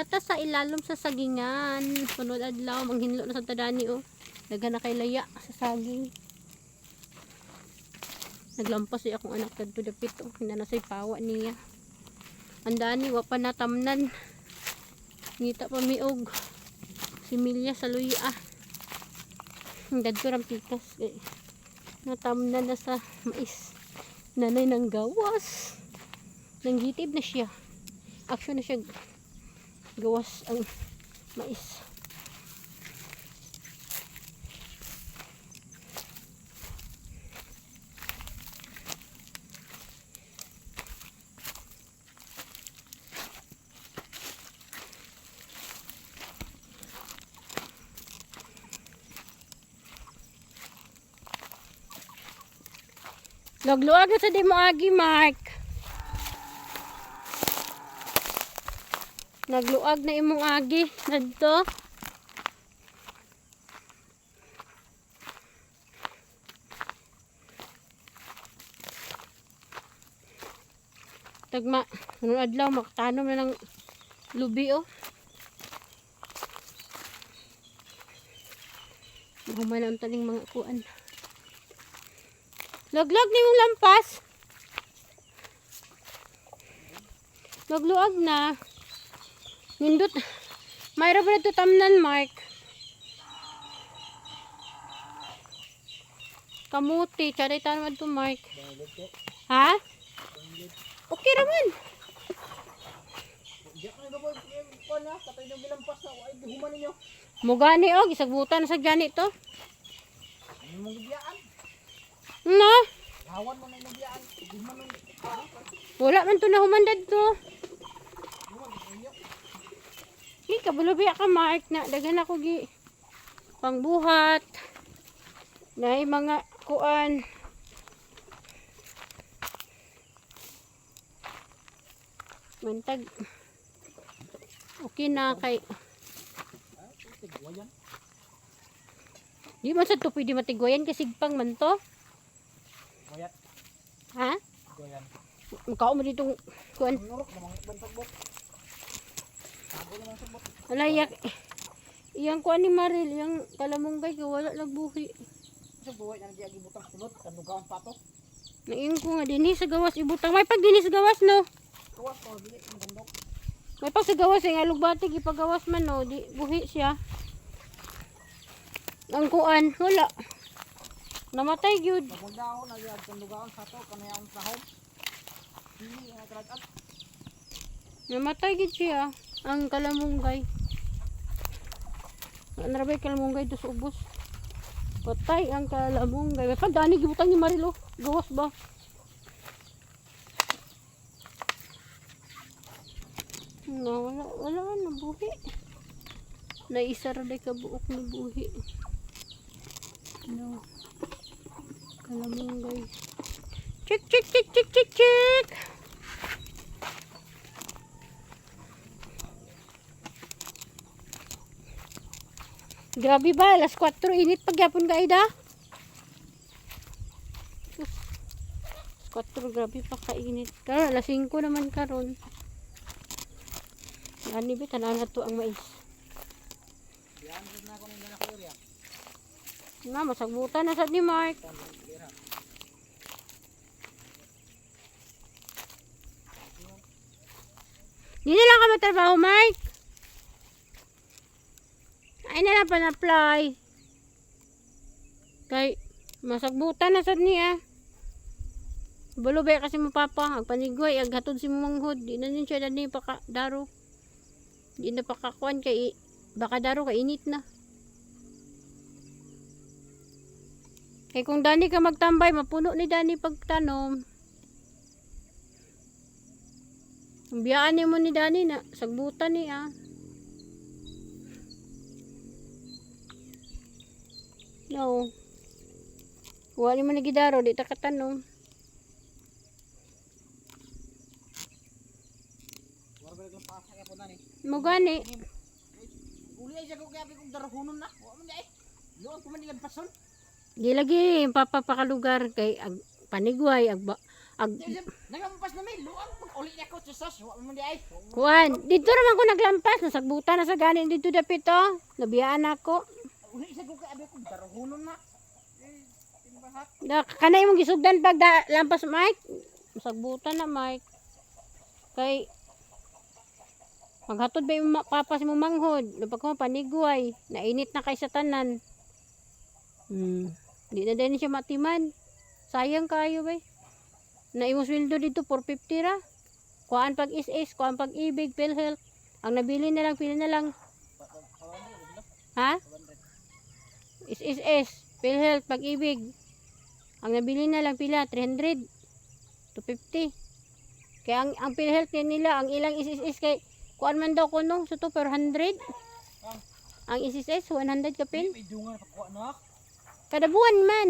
yata sa ilalim sa sagingan. Sunod adlaw manghinlo na sa tadani oh. Daghan na kay laya sa saging. Naglampas ay akong anak kadto dapit oh. Hinanasay pawa niya. Andani wa pa natamnan. Ngita pa miog. Similya sa luya. Dadto ram pikas eh. Natamnan na sa mais. Nanay ng gawas. Nanggitib na siya. Action na siya. Gawas ang mais. Lugluag na sa di mo agi, Mark. Nagluag na imong agi. Nadto. Tagma. Anong adlaw, makatanom na ng lubi, oh. Mahuman ang taling mga kuan. Laglag na yung lampas. Lagluag na. Nindot. Mayroon pa na ito tamnan, Mark. Kamuti. Charay tanong ito, Mark. Ha? Okay raman. Mugani og isagbutan sa gani to. No. Wala man to na humandad to. Ni kabulubi ka, Mark, na daghan ako gi pangbuhat. Nay mga kuan. Mantag. Okay na kay. Di man sa to pwede matigwayan kasi pang man to. Goyat. Ha? Goyan. Mukha mo ditong kuan. Alayak. Iyang kuan ni Maril, iyang kalamunggay ka wala nagbuhi. Sa buhay na diya gibutang sulod kanugaon pato. Naing ko nga dinhi sa gawas ibutang. May pag dinhi sa gawas no. Kawas ko dili ang gandok. May pag sa gawas ay alugbati gipagawas man no, di buhi siya. Ang kuan wala. Namatay gyud. Pagunda ako na diya kanugaon pato kanayang sahom. Dili na tragat. Namatay gyud siya ang kalamunggay. Ano ra ba kalamunggay dos ubos? Patay ang kalamunggay. May pagdani gibutang ni Marilo. Gawas ba? No, wala na buhi. Naisa ra day kabuok ni buhi. No. Kalamunggay. Check, check, check, check, check, check. Grabe ba? Alas 4 init pagyapon ka, Ida? 4 grabe pa kainit. Karon alas 5 naman karon. Ani ba tanaw na to ang mais. Yan na ko ni na Korea. Na masagbutan na sad ni Mark. Di na lang ka matrabaho, Mark. Ay na lang pan-apply. Kay masagbutan na sad niya. Balo ba kasi mo papa, agpanigway, aghatod si manghod, di na din siya dani daro. Di na pakakuan kay baka daro kay init na. Kay kung dani ka magtambay, mapuno ni dani pagtanom. Biyaan ni mo ni dani na sagbutan niya. No. Kuha ni mo ni gidaro, di ta katanom. Mo gani. Uli ay jago kaya kung darahunon na. Wa man ay. Luon ko man ilang pason. Di lagi papapakalugar kay panigway Ag Nagampas na may luang pag uli niya ko sa sos. Wa mo di ay. kuan, dito naman ko naglampas, nasagbutan na sa ganin dito dapit oh. Nabiyaan ako. Uli sa ko kay abi ko daruhunon na. Timbahat. Kanay mong gisugdan pag lampas Mike. Nasagbutan na Mike. Kay maghatod ba yung papas mo manghod, napag ko panigway, nainit na kay sa tanan. Di na din siya matiman. Sayang kayo ba? Na imong sweldo dito 450 ra. Kuan pag is kuan pag ibig, PhilHealth. Ang nabili na lang, pila na lang. Ha? Is PhilHealth pag ibig. Ang nabili na lang pila 300 250. Kaya ang PhilHealth nila, ang ilang is kay kuan man daw kuno so to per 100. Ang is 100 kapin. May dungan pagkuha na. Kada buwan man.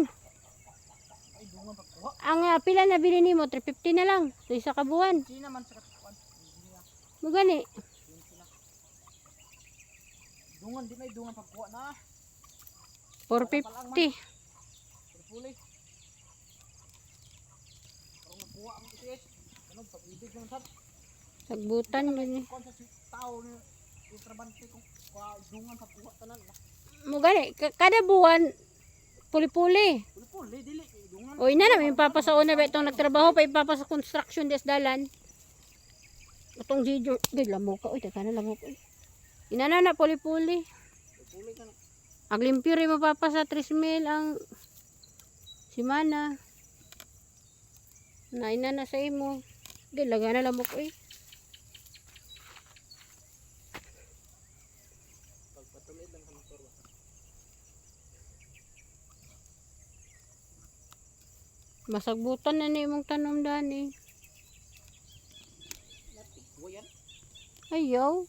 May dungan pagkuha. Ang pila na bili nimo 350 na lang. So isa ka buwan. Sino man sa katuan. Mo gani. Dungan di may dungan pagkuha na. 450. Puli. Pero magkuha ang itis. Ano pag-ibig ng sad. Sagbutan gani. Kung sa tao ni trabante ko dungan pagkuha tanan. Mo gani kada buwan puli-puli. Puli dili dungan. O ina na may papasaon na ba itong nagtrabaho pa ipapasa construction des dalan. Itong Gijo, gid lamo ka oy, taka na lamo ko. Ina na puli-puli. Puli ka na. Ang limpyo rin mapapasa 3,000 ang simana. Naina na sa imo. Gid laga na lamo ko eh. Pagpatuloy lang sa motor ba. Masagbutan na ni imong tanom dani. Buyan. Ayaw.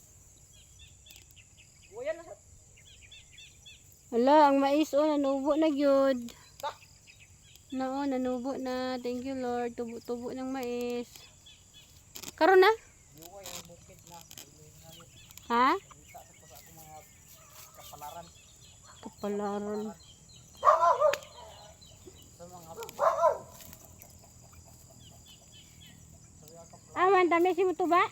Buyan na sad. Hala, ang mais o nanubo na gyud. Ta. Nao, nanubo na. Thank you Lord. Tubo-tubo ng mais. Karon na? Buhay ang bukid na. Ha? Kita sa ko sa akong mga kapalaran. Kapalaran. Sa mga Aman, dami si mo to ba?